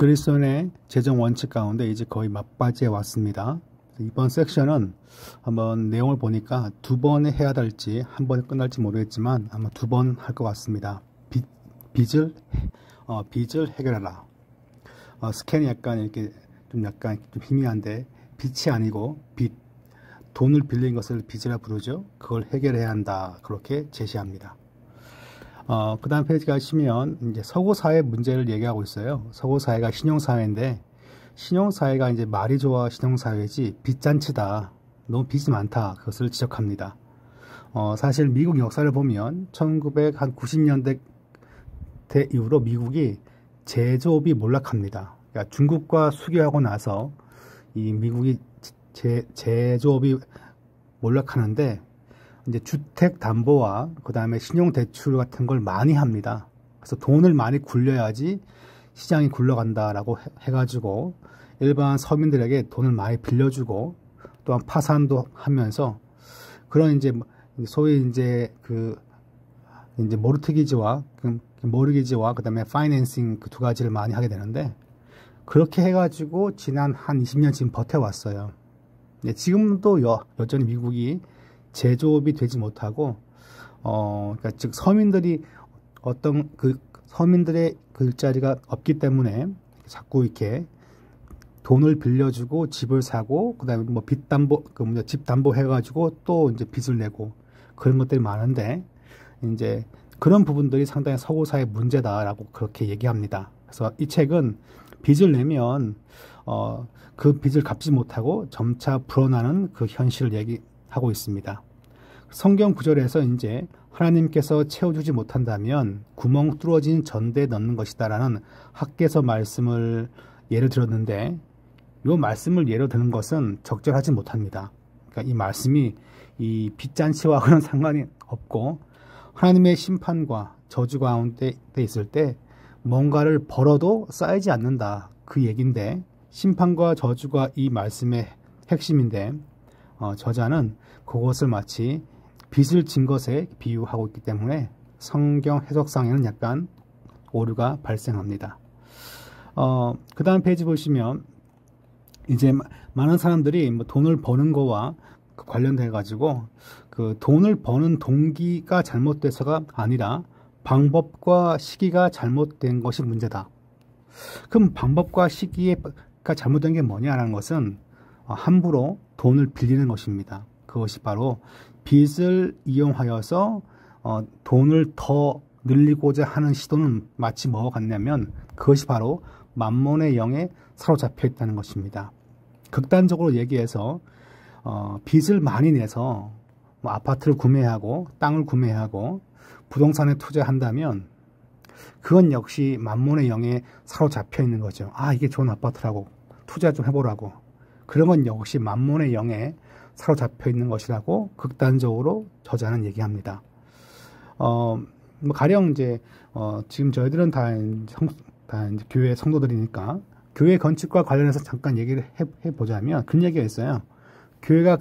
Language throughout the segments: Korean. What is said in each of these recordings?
그리스도인의 재정 원칙 가운데 이제 거의 막바지에 왔습니다. 이번 섹션은 한번 내용을 보니까 두 번에 해야 될지 한 번에 끝날지 모르겠지만 아마 두 번 할 것 같습니다. 빚을 해결하라. 스캔이 약간 이렇게 좀 희미한데 빚이 아니고 돈을 빌린 것을 빚이라 부르죠. 그걸 해결해야 한다. 그렇게 제시합니다. 그 다음 페이지 가시면 이제 서구 사회 문제를 얘기하고 있어요. 서구 사회가 신용 사회인데 신용 사회가 이제 말이 좋아 신용 사회지 빚잔치다. 너무 빚이 많다. 그것을 지적합니다. 사실 미국 역사를 보면 1990년대 이후로 미국이 제조업이 몰락합니다. 그러니까 중국과 수교하고 나서 이 미국이 제조업이 몰락하는데 이제 주택 담보와 그 다음에 신용 대출 같은 걸 많이 합니다. 그래서 돈을 많이 굴려야지 시장이 굴러간다라고 해가지고 일반 서민들에게 돈을 많이 빌려주고 또한 파산도 하면서 그런 이제 소위 이제 모르트기지와 그다음에 파이낸싱 그 두 가지를 많이 하게 되는데 그렇게 해가지고 지난 한 20년 지금 버텨왔어요. 지금도 여전히 미국이 제조업이 되지 못하고 그러니까 즉 서민들이 서민들의 그 일자리가 없기 때문에 자꾸 이렇게 돈을 빌려주고 집을 사고 그다음에 뭐 집 담보 해가지고 또 이제 빚을 내고 그런 것들이 많은데 이제 그런 부분들이 상당히 서구 사회 문제다라고 그렇게 얘기합니다. 그래서 이 책은 빚을 내면 그 빚을 갚지 못하고 점차 불어나는 그 현실을 얘기하고 있습니다. 성경 구절에서 이제 하나님께서 채워주지 못한다면 구멍 뚫어진 전대에 넣는 것이다라는 학개서 말씀을 예를 들었는데 이 말씀을 예로 드는 것은 적절하지 못합니다. 그러니까 이 말씀이 이 빚잔치와 그런 상관이 없고 하나님의 심판과 저주 가운데 있을 때 뭔가를 벌어도 쌓이지 않는다 그 얘기인데 심판과 저주가 이 말씀의 핵심인데 저자는 그것을 마치 빚을 진 것에 비유하고 있기 때문에 성경 해석상에는 약간 오류가 발생합니다. 그 다음 페이지 보시면 이제 많은 사람들이 뭐 돈을 버는 거와 관련돼 가지고 그 돈을 버는 동기가 잘못돼서가 아니라 방법과 시기가 잘못된 것이 문제다. 그럼 방법과 시기가 잘못된 게 뭐냐라는 것은 함부로 돈을 빌리는 것입니다. 그것이 바로 빚을 이용하여서 돈을 더 늘리고자 하는 시도는 마치 뭐와 같냐면 그것이 바로 만몬의 영에 사로잡혀 있다는 것입니다. 극단적으로 얘기해서 빚을 많이 내서 뭐 아파트를 구매하고 땅을 구매하고 부동산에 투자한다면 그건 역시 만몬의 영에 사로잡혀 있는 거죠. 이게 좋은 아파트라고 투자 좀 해보라고. 그런 건 역시 만몬의 영에 사로잡혀 있는 것이라고 극단적으로 저자는 얘기합니다. 뭐 가령 이제 지금 저희들은 다 이제 교회 성도들이니까 교회 건축과 관련해서 잠깐 얘기를 해보자면 그런 얘기가 있어요. 교회가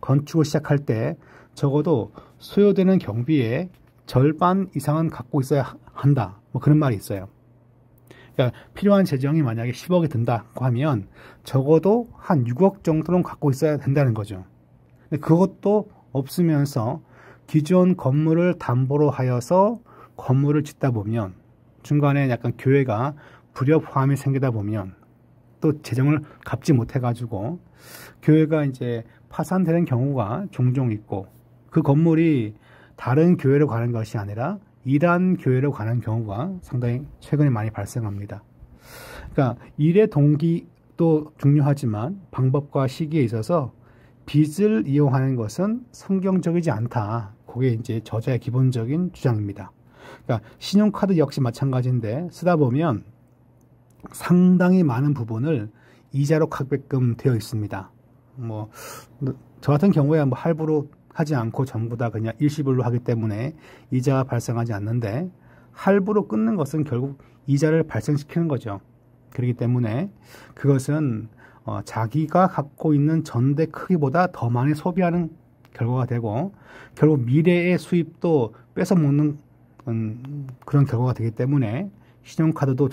건축을 시작할 때 적어도 소요되는 경비의 절반 이상은 갖고 있어야 한다. 뭐 그런 말이 있어요. 그러니까 필요한 재정이 만약에 10억이 든다고 하면 적어도 한 6억 정도는 갖고 있어야 된다는 거죠. 근데 그것도 없으면서 기존 건물을 담보로 하여서 건물을 짓다 보면 중간에 약간 교회가 불협화음이 생기다 보면 또 재정을 갚지 못해가지고 교회가 이제 파산되는 경우가 종종 있고 그 건물이 다른 교회로 가는 것이 아니라 이단 교회로 가는 경우가 상당히 최근에 많이 발생합니다. 그러니까 일의 동기도 중요하지만 방법과 시기에 있어서 빚을 이용하는 것은 성경적이지 않다. 그게 이제 저자의 기본적인 주장입니다. 그러니까 신용카드 역시 마찬가지인데 쓰다 보면 상당히 많은 부분을 이자로 갚게끔 되어 있습니다. 뭐 저 같은 경우에 뭐 할부로 하지 않고 전부 다 그냥 일시불로 하기 때문에 이자가 발생하지 않는데 할부로 끊는 것은 결국 이자를 발생시키는 거죠. 그렇기 때문에 그것은 자기가 갖고 있는 전대 크기보다 더 많이 소비하는 결과가 되고 결국 미래의 수입도 뺏어먹는 그런 결과가 되기 때문에 신용카드도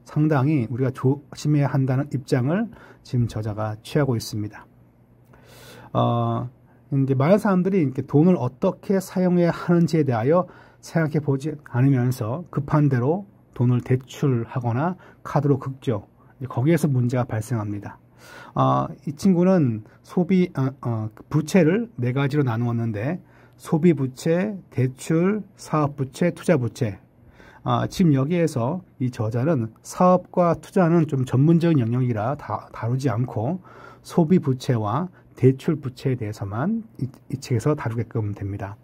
상당히 우리가 조심해야 한다는 입장을 지금 저자가 취하고 있습니다. 이제 많은 사람들이 이렇게 돈을 어떻게 사용해야 하는지에 대하여 생각해 보지 않으면서 급한 대로 돈을 대출하거나 카드로 긁죠. 거기에서 문제가 발생합니다. 이 친구는 부채를 네 가지로 나누었는데 소비 부채, 대출, 사업 부채, 투자 부채. 지금 여기에서 이 저자는 사업과 투자는 좀 전문적인 영역이라 다루지 않고 소비 부채와 대출 부채에 대해서만 이 책에서 다루게끔 됩니다.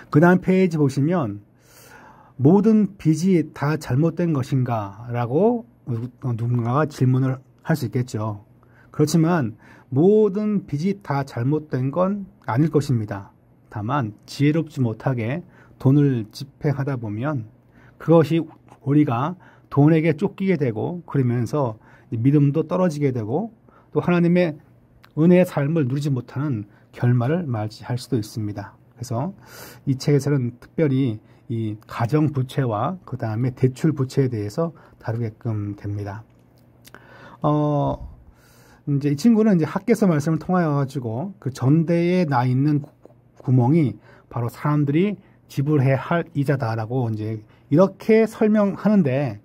그 다음 페이지 보시면 모든 빚이 다 잘못된 것인가 라고 누군가가 질문을 할 수 있겠죠. 그렇지만 모든 빚이 다 잘못된 건 아닐 것입니다. 다만 지혜롭지 못하게 돈을 집행하다 보면 그것이 우리가 돈에게 쫓기게 되고 그러면서 믿음도 떨어지게 되고 또 하나님의 은혜의 삶을 누리지 못하는 결말을 맞이할 수도 있습니다. 그래서 이 책에서는 특별히 이 가정 부채와 그 다음에 대출 부채에 대해서 다루게끔 됩니다. 이제 이 친구는 이제 학개서 말씀을 통하여 가지고 그 전대에 나 있는 구멍이 바로 사람들이 지불해야 할 이자다라고 이제 이렇게 설명하는데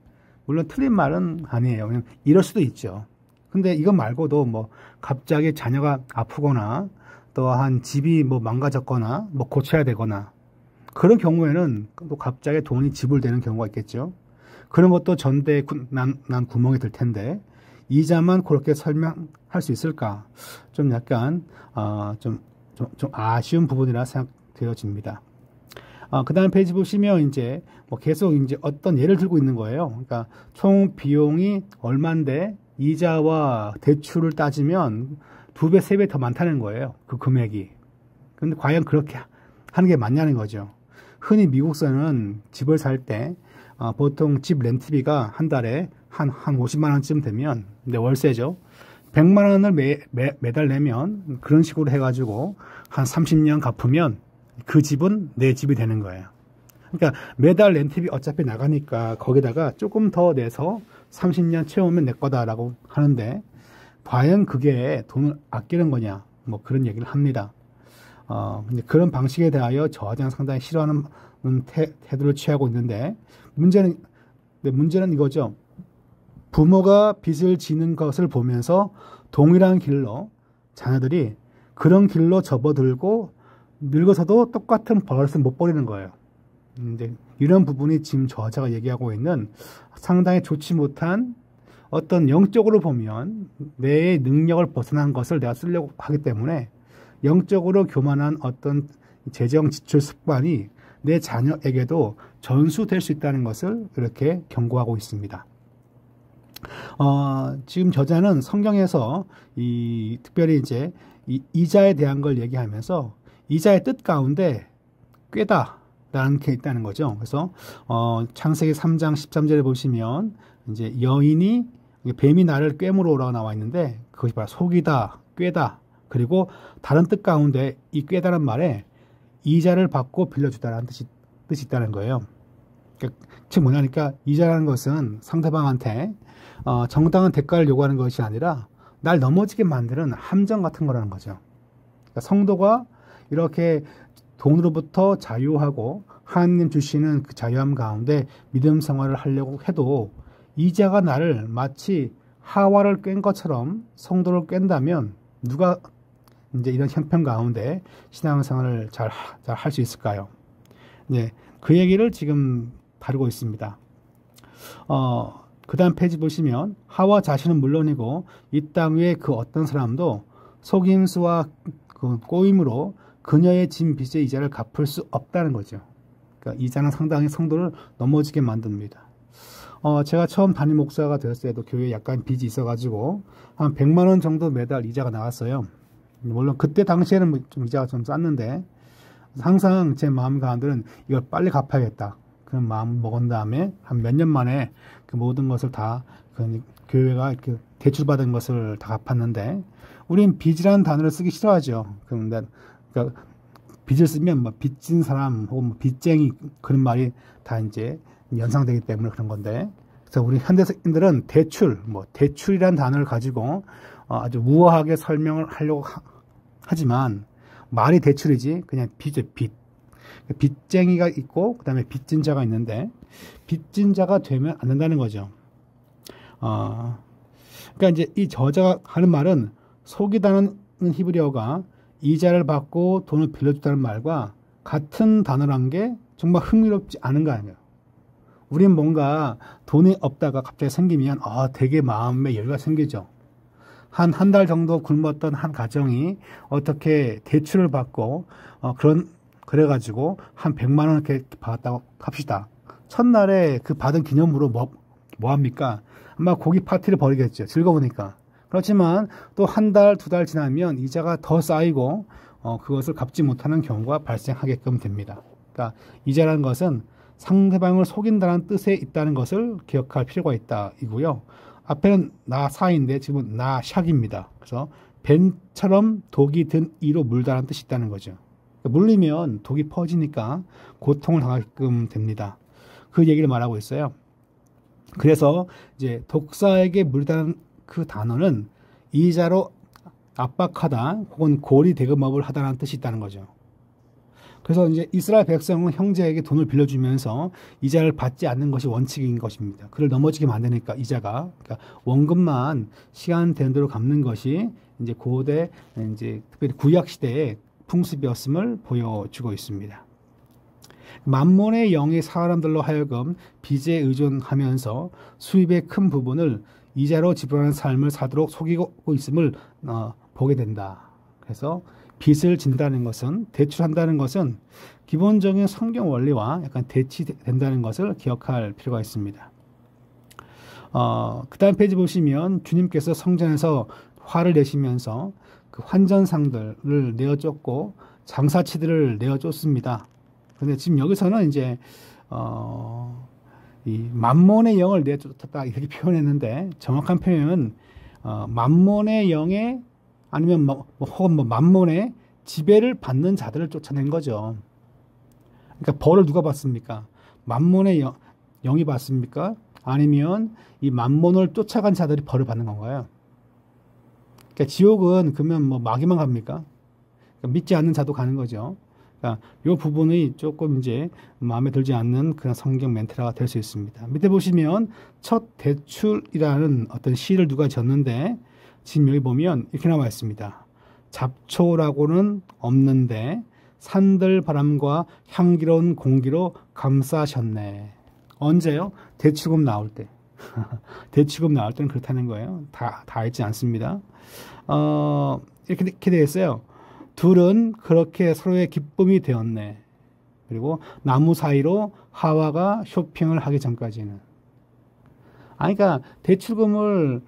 물론 틀린 말은 아니에요. 그냥 이럴 수도 있죠. 근데 이거 말고도 뭐 갑자기 자녀가 아프거나 또한 집이 뭐 망가졌거나 뭐 고쳐야 되거나 그런 경우에는 또 갑자기 돈이 지불되는 경우가 있겠죠. 그런 것도 전대에 난 구멍이 들 텐데 이자만 그렇게 설명할 수 있을까? 좀 약간 좀 아쉬운 부분이라 생각되어집니다. 그 다음 페이지 보시면 이제 뭐 계속 이제 어떤 예를 들고 있는 거예요. 그러니까 총 비용이 얼마인데 이자와 대출을 따지면 2배, 3배 더 많다는 거예요. 그 금액이. 근데 과연 그렇게 하는 게 맞냐는 거죠. 흔히 미국에서는 집을 살 때 보통 집 렌트비가 한 달에 한 50만 원쯤 되면, 근데 월세죠. 100만 원을 매달 내면 그런 식으로 해가지고 한 30년 갚으면 그 집은 내 집이 되는 거예요. 그러니까 매달 렌트비 어차피 나가니까 거기다가 조금 더 내서 30년 채우면 내 거다라고 하는데 과연 그게 돈을 아끼는 거냐 뭐 그런 얘기를 합니다. 그런 방식에 대하여 저자는 상당히 싫어하는 태도를 취하고 있는데 문제는 이거죠. 부모가 빚을 지는 것을 보면서 동일한 길로 자녀들이 그런 길로 접어들고 늙어서도 똑같은 버릇을 못 버리는 거예요. 이제 이런 부분이 지금 저자가 얘기하고 있는 상당히 좋지 못한 어떤 영적으로 보면 내 능력을 벗어난 것을 내가 쓰려고 하기 때문에 영적으로 교만한 어떤 재정 지출 습관이 내 자녀에게도 전수될 수 있다는 것을 이렇게 경고하고 있습니다. 지금 저자는 성경에서 특별히 이제 이자에 대한 걸 얘기하면서 이자의 뜻 가운데 꾀다라는 게 있다는 거죠. 그래서 창세기 3장 13절에 보시면 이제 여인이 뱀이 나를 꾀물어오라고 나와 있는데 그것이 바로 속이다, 꾀다. 그리고 다른 뜻 가운데 이 꾀다란 말에 이자를 받고 빌려주다라는 뜻이 있다는 거예요. 즉 뭐냐니까 이자라는 것은 상대방한테 정당한 대가를 요구하는 것이 아니라 날 넘어지게 만드는 함정 같은 거라는 거죠. 그러니까 성도가 이렇게 돈으로부터 자유하고 하나님 주시는 그 자유함 가운데 믿음 생활을 하려고 해도 이자가 나를 마치 하와를 깬 것처럼 성도를 깬다면 누가 이제 이런 형편 가운데 신앙생활을 잘 할 수 있을까요? 네, 그 얘기를 지금 다루고 있습니다. 그 다음 페이지 보시면 하와 자신은 물론이고 이 땅 위에 그 어떤 사람도 속임수와 그 꼬임으로 그녀의 진 빚의 이자를 갚을 수 없다는 거죠. 그러니까 이자는 상당히 성도를 넘어지게 만듭니다. 제가 처음 담임 목사가 되었을 때도 교회에 약간 빚이 있어가지고 한 100만 원 정도 매달 이자가 나왔어요. 물론 그때 당시에는 좀 이자가 좀 쌌는데 항상 제 마음 가운데는 이걸 빨리 갚아야겠다 그런 마음 먹은 다음에 한 몇 년 만에 그 모든 것을 다 교회가 대출받은 것을 다 갚았는데 우린 빚이라는 단어를 쓰기 싫어하죠. 그러니까 빚을 쓰면 뭐 빚진 사람 혹은 뭐 빚쟁이 그런 말이 다 이제 연상되기 때문에 그런 건데, 그래서 우리 현대인들은 대출, 대출이라는 단어를 가지고 아주 우아하게 설명을 하려고 하지만 말이 대출이지 그냥 빚이죠, 빚. 빚쟁이가 있고 그다음에 빚진 자가 있는데 빚진 자가 되면 안 된다는 거죠. 그러니까 이제 이 저자가 하는 말은 속이다는 히브리어가 이자를 받고 돈을 빌려주다는 말과 같은 단어란 게 정말 흥미롭지 않은 거 아니에요. 우린 뭔가 돈이 없다가 갑자기 생기면 되게 마음에 여유가 생기죠. 한 달 정도 굶었던 한 가정이 어떻게 대출을 받고 그래가지고 한 100만 원 이렇게 받았다고 합시다. 첫날에 그 받은 기념으로 뭐 합니까? 아마 고기 파티를 벌이겠죠. 즐거우니까. 그렇지만 또 한 달, 두 달 지나면 이자가 더 쌓이고 그것을 갚지 못하는 경우가 발생하게끔 됩니다. 그러니까 이자라는 것은 상대방을 속인다는 뜻에 있다는 것을 기억할 필요가 있다 이고요. 앞에는 나 사인데 지금은 나 샥입니다. 그래서 뱀처럼 독이 든 이로 물다는 뜻이 있다는 거죠. 물리면 독이 퍼지니까 고통을 당하게끔 됩니다. 그 얘기를 말하고 있어요. 그래서 이제 독사에게 물다는 그 단어는 이자로 압박하다 혹은 고리 대금업을 하다라는 뜻이 있다는 거죠. 그래서 이제 이스라엘 백성은 형제에게 돈을 빌려주면서 이자를 받지 않는 것이 원칙인 것입니다. 그를 넘어지게 만드니까 이자가, 그러니까 원금만 시간 되는 대로 갚는 것이 이제 고대 이제 특별히 구약 시대의 풍습이었음을 보여주고 있습니다. 만몬의 영이 사람들로 하여금 빚에 의존하면서 수입의 큰 부분을 이자로 지불하는 삶을 사도록 속이고 있음을 보게 된다. 그래서 빚을 진다는 것은, 대출한다는 것은 기본적인 성경 원리와 약간 대치된다는 것을 기억할 필요가 있습니다. 그 다음 페이지 보시면 주님께서 성전에서 화를 내시면서 그 환전상들을 내어쫓고 장사치들을 내어쫓습니다. 그런데 지금 여기서는 이제 이 만몬의 영을 내쫓았다 이렇게 표현했는데 정확한 표현은 만몬의 영에 아니면 혹은 만몬의 지배를 받는 자들을 쫓아낸 거죠. 그러니까 벌을 누가 받습니까? 만몬의 영이 받습니까? 아니면 이 만몬을 쫓아간 자들이 벌을 받는 건가요? 그러니까 지옥은 그러면 마귀만 갑니까? 그러니까 믿지 않는 자도 가는 거죠. 그러니까 이 부분이 조금 이제 마음에 들지 않는 그런 성경 멘트가 될 수 있습니다. 밑에 보시면 첫 대출이라는 어떤 시를 누가 졌는데 지금 여기 보면 이렇게 나와 있습니다. 잡초라고는 없는데 산들 바람과 향기로운 공기로 감싸셨네. 언제요? 대출금 나올 때. 대출금 나올 때는 그렇다는 거예요. 다 있지 않습니다. 이렇게 되어 있어요. 둘은 그렇게 서로의 기쁨이 되었네. 그리고 나무 사이로 하와가 쇼핑을 하기 전까지는. 그러니까 대출금을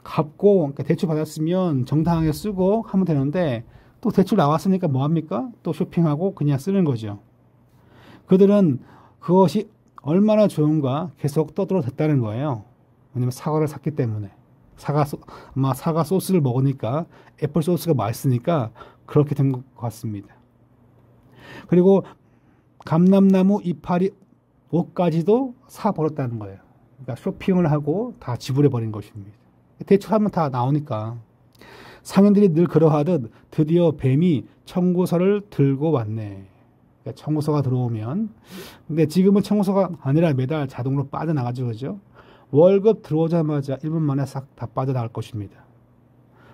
갚고, 그러니까 대출 받았으면 정당하게 쓰고 하면 되는데 또 대출 나왔으니까 뭐 합니까? 또 쇼핑하고 그냥 쓰는 거죠. 그들은 그것이 얼마나 좋은가 계속 떠들어댔다는 거예요. 왜냐면 사과를 샀기 때문에. 아마 사과 소스를 먹으니까 애플 소스가 맛있으니까 그렇게 된 것 같습니다. 그리고 감람나무 이파리 옷까지도 사버렸다는 거예요. 그러니까 쇼핑을 하고 다 지불해버린 것입니다. 대출하면 다 나오니까. 상인들이 늘 그러하듯 드디어 뱀이 청구서를 들고 왔네. 그러니까 청구서가 들어오면, 근데 지금은 청구서가 아니라 매달 자동으로 빠져나가죠. 그죠? 월급 들어오자마자 1분 만에 싹 다 빠져나갈 것입니다.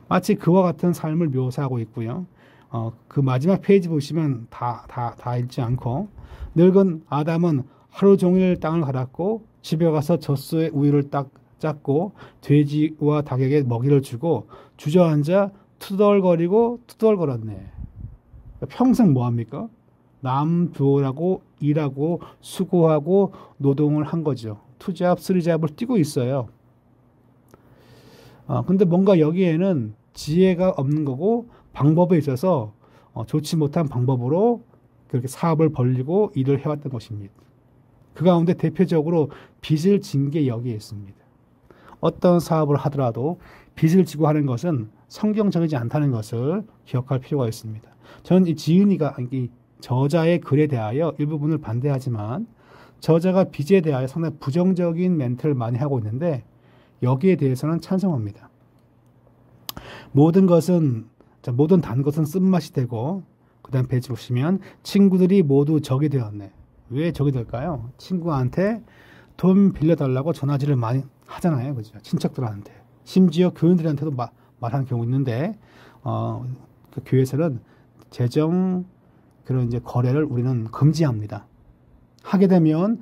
마치 그와 같은 삶을 묘사하고 있고요. 그 마지막 페이지 보시면 다 읽지 않고, 늙은 아담은 하루 종일 땅을 갈았고 집에 가서 젖소의 우유를 짰고 돼지와 닭에게 먹이를 주고 주저앉아 투덜거리고 투덜거렸네. 평생 뭐합니까? 남 두어라고 일하고 수고하고 노동을 한 거죠. 투잡, 쓰리잡을 뛰고 있어요. 근데 뭔가 여기에는 지혜가 없는 거고 방법에 있어서 좋지 못한 방법으로 그렇게 사업을 벌리고 일을 해왔던 것입니다. 그 가운데 대표적으로 빚을 진 게 여기에 있습니다. 어떤 사업을 하더라도 빚을 지고 하는 것은 성경적이지 않다는 것을 기억할 필요가 있습니다. 저는 이 저자의 글에 대하여 일부분을 반대하지만 저자가 빚에 대하여 상당히 부정적인 멘트를 많이 하고 있는데 여기에 대해서는 찬성합니다. 모든 단 것은 쓴맛이 되고 그 다음 페이지 보시면 친구들이 모두 적이 되었네. 왜 적이 될까요? 친구한테 돈 빌려달라고 전화질을 많이 하잖아요. 그죠? 친척들한테. 심지어 교인들한테도 말하는 경우 있는데 그 교회에서는 재정 그런 이제 거래를 우리는 금지합니다. 하게 되면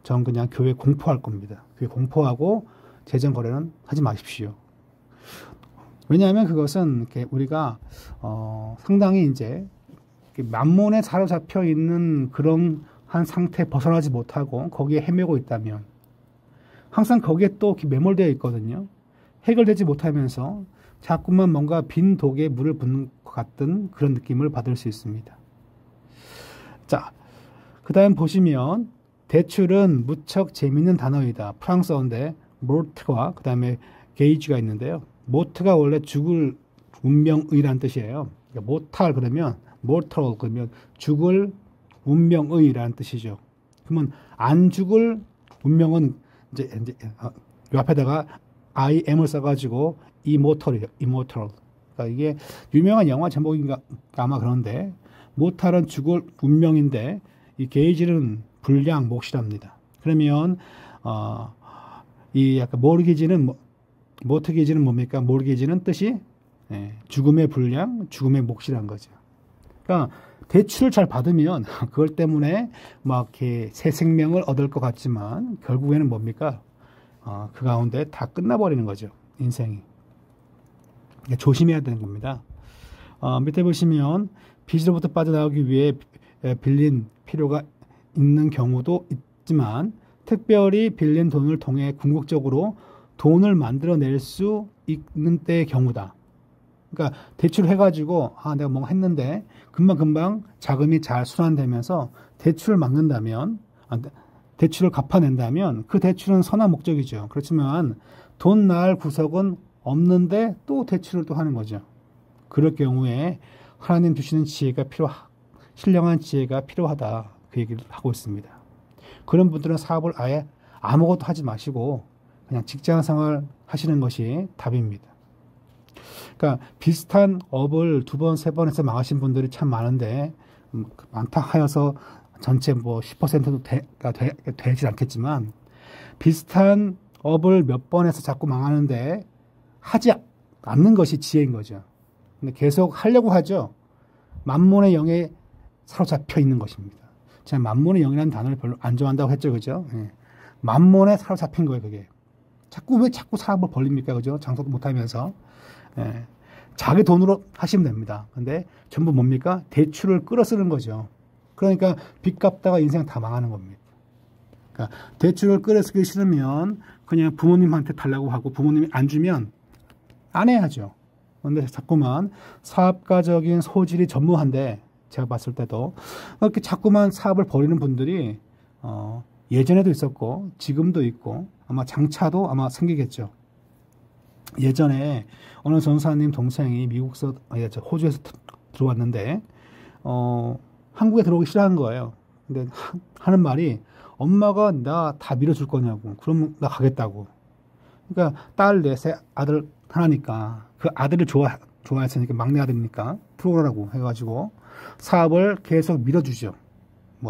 전 그냥 교회 공포할 겁니다. 교회 공포하고 재정 거래는 하지 마십시오. 왜냐하면 그것은 이렇게 우리가 상당히 이제 만몬에 사로잡혀 있는 그런 한 상태에 벗어나지 못하고 거기에 헤매고 있다면 항상 거기에 또 매몰되어 있거든요. 해결되지 못하면서 자꾸만 뭔가 빈 독에 물을 붓는 것 같은 그런 느낌을 받을 수 있습니다. 자, 그 다음 보시면 대출은 무척 재밌는 단어이다. 프랑스어인데 모트와 그 다음에 게이지가 있는데요. 모트가 원래 죽을 운명의란 뜻이에요. 그러니까 모탈 그러면 모털 그러면 죽을 운명의라는 뜻이죠. 그러면 안 죽을 운명은 이제 이 앞에다가 I am을 써가지고 immortal이에요. immortal. 그러니까 이게 유명한 영화 제목인가 아마 그런데 모탈은 죽을 운명인데 이 게이지는 불량 몫이랍니다. 그러면 이 약간 모르게지는 모트게지는 뭡니까? 모르게지는 뜻이 죽음의 불량, 죽음의 몫이란 거죠. 그러니까 대출을 잘 받으면 그걸 때문에 막 이렇게 새 생명을 얻을 것 같지만 결국에는 뭡니까? 그 가운데 다 끝나버리는 거죠. 인생이. 그러니까 조심해야 되는 겁니다. 밑에 보시면 빚으로부터 빠져나오기 위해 빌린 필요가 있는 경우도 있지만 특별히 빌린 돈을 통해 궁극적으로 돈을 만들어낼 수 있는 때의 경우다. 그러니까 대출을 해가지고 내가 뭔가 했는데 금방 자금이 잘 순환되면서 대출을 막는다면 대출을 갚아낸다면 그 대출은 선한 목적이죠. 그렇지만 돈 낳을 구석은 없는데 또 대출을 또 하는 거죠. 그럴 경우에 하나님 주시는 지혜가 신령한 지혜가 필요하다. 그 얘기를 하고 있습니다. 그런 분들은 사업을 아예 아무것도 하지 마시고 그냥 직장 생활 하시는 것이 답입니다. 그러니까 비슷한 업을 2번, 3번 해서 망하신 분들이 참 많은데 많다 하여서 전체 10%도 되지 않겠지만 비슷한 업을 몇 번 해서 자꾸 망하는데 하지 않는 것이 지혜인 거죠. 근데 계속 하려고 하죠. 만몬의 영에 사로잡혀 있는 것입니다. 제가 만몬의 영이라는 단어를 별로 안 좋아한다고 했죠. 그죠? 만몬에 사로잡힌 거예요, 그게. 왜 자꾸 사업을 벌립니까? 그죠? 장사도 못하면서. 자기 돈으로 하시면 됩니다. 근데 전부 뭡니까? 대출을 끌어 쓰는 거죠. 그러니까 빚 갚다가 인생 다 망하는 겁니다. 그러니까 대출을 끌어 쓰기 싫으면 그냥 부모님한테 달라고 하고 부모님이 안 주면 안 해야죠. 그런데 자꾸만 사업가적인 소질이 전무한데 제가 봤을 때도 이렇게 자꾸만 사업을 벌이는 분들이 예전에도 있었고 지금도 있고 아마 장차도 아마 생기겠죠. 예전에 어느 전사님 동생이 호주에서 들어왔는데 한국에 들어오기 싫어하는 거예요. 근데 하는 말이 엄마가 나 다 밀어줄 거냐고. 그러면 나 가겠다고. 그러니까 딸 넷에 아들 하나니까 그 아들을 좋아했으니까 막내 아들이니까 들어오라고 해가지고 사업을 계속 밀어주죠.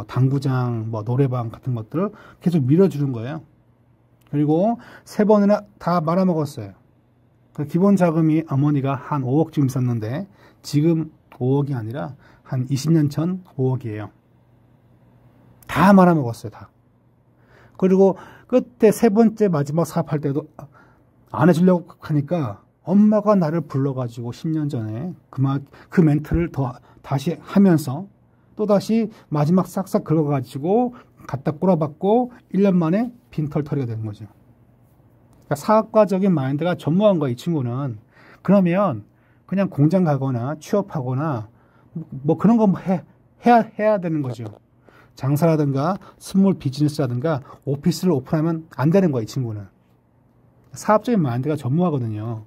당구장, 노래방 같은 것들을 계속 밀어주는 거예요. 그리고 3번이나 다 말아먹었어요. 기본 자금이 어머니가 한 5억쯤 있었는데 지금 5억이 아니라 한 20년 전 5억이에요. 다 말아먹었어요. 다. 그리고 끝에 3번째 마지막 사업할 때도 안 해주려고 하니까 엄마가 나를 불러가지고 10년 전에 그 멘트를 다시 하면서 또다시 마지막 싹싹 긁어가지고 갖다 꼬라박고 1년 만에 빈털터리가 되는 거죠. 그러니까 사업가적인 마인드가 전무한 거야, 이 친구는. 그러면 그냥 공장 가거나 취업하거나 그런 거 해야 되는 거죠. 장사라든가 스몰 비즈니스라든가 오피스를 오픈하면 안 되는 거야, 이 친구는. 사업적인 마인드가 전무하거든요.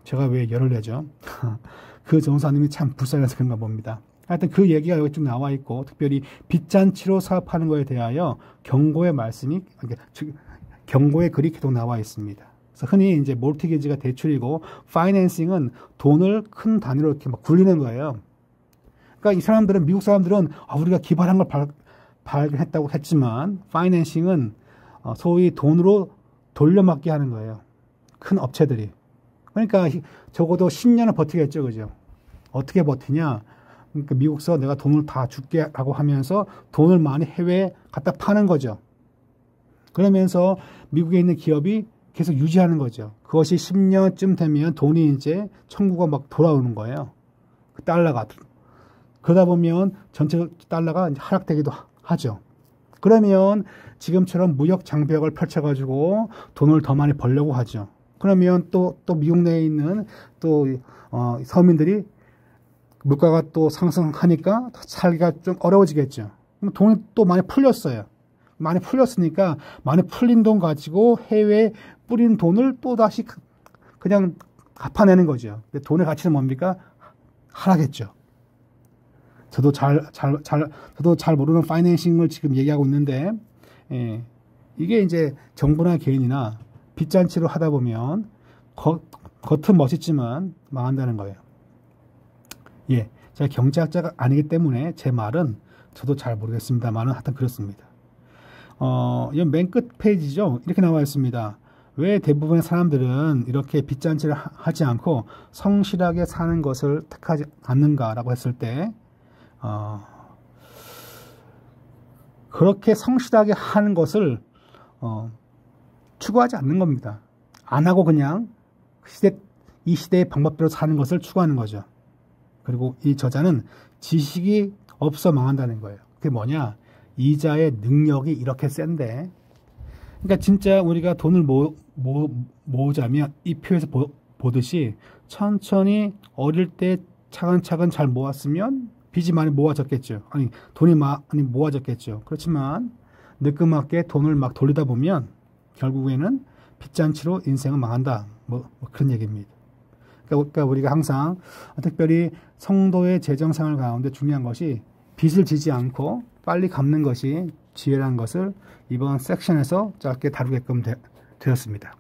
제가 왜 열을 내죠? 그 전사님이 참 불쌍해서 그런가 봅니다. 하여튼 그 얘기가 여기 좀 나와 있고, 특별히 빚잔치로 사업하는 거에 대하여 경고의 말씀이, 경고의 글이 계속 나와 있습니다. 그래서 흔히 이제 모르티게이지가 대출이고, 파이낸싱은 돈을 큰 단위로 이렇게 막 굴리는 거예요. 그러니까 이 사람들은, 미국 사람들은 우리가 기발한 걸 발견했다고 했지만, 파이낸싱은 소위 돈으로 돌려막기 하는 거예요. 큰 업체들이. 그러니까 적어도 10년을 버티겠죠, 그죠? 어떻게 버티냐? 그러니까 미국서 내가 돈을 다 줄게 라고 하면서 돈을 많이 해외에 갖다 파는 거죠. 그러면서 미국에 있는 기업이 계속 유지하는 거죠. 그것이 10년쯤 되면 돈이 이제 청구가 막 돌아오는 거예요. 그 달러가. 그러다 보면 전체 달러가 이제 하락되기도 하죠. 그러면 지금처럼 무역 장벽을 펼쳐가지고 돈을 더 많이 벌려고 하죠. 그러면 또 미국 내에 있는 또 서민들이 물가가 또 상승하니까 살기가 좀 어려워지겠죠. 그럼 돈이 또 많이 풀렸어요. 많이 풀렸으니까 많이 풀린 돈 가지고 해외에 뿌린 돈을 또 다시 그냥 갚아내는 거죠. 돈의 가치는 뭡니까? 하락했죠. 저도 잘 모르는 파이낸싱을 지금 얘기하고 있는데, 이게 이제 정부나 개인이나 빚잔치로 하다 보면 겉은 멋있지만 망한다는 거예요. 예, 제가 경제학자가 아니기 때문에 제 말은 저도 잘 모르겠습니다만은 하여튼 그렇습니다. 이 맨 끝 페이지죠. 이렇게 나와 있습니다. 왜 대부분의 사람들은 이렇게 빚잔치를 하지 않고 성실하게 사는 것을 택하지 않는가라고 했을 때, 그렇게 성실하게 하는 것을 추구하지 않는 겁니다. 안 하고 그냥 이 시대의 방법대로 사는 것을 추구하는 거죠. 그리고 이 저자는 지식이 없어 망한다는 거예요. 그게 뭐냐? 이자의 능력이 이렇게 센데, 그러니까 진짜 우리가 돈을 모으자면 이 표에서 보듯이 천천히 어릴 때 차근차근 잘 모았으면 빚이 많이 모아졌겠죠. 아니, 돈이 많이 모아졌겠죠. 그렇지만 늦그맣게 돈을 막 돌리다 보면 결국에는 빚잔치로 인생은 망한다. 뭐 그런 얘기입니다. 그러니까 우리가 항상 특별히 성도의 재정생활 가운데 중요한 것이 빚을 지지 않고 빨리 갚는 것이 지혜라는 것을 이번 섹션에서 짧게 다루게끔 되었습니다.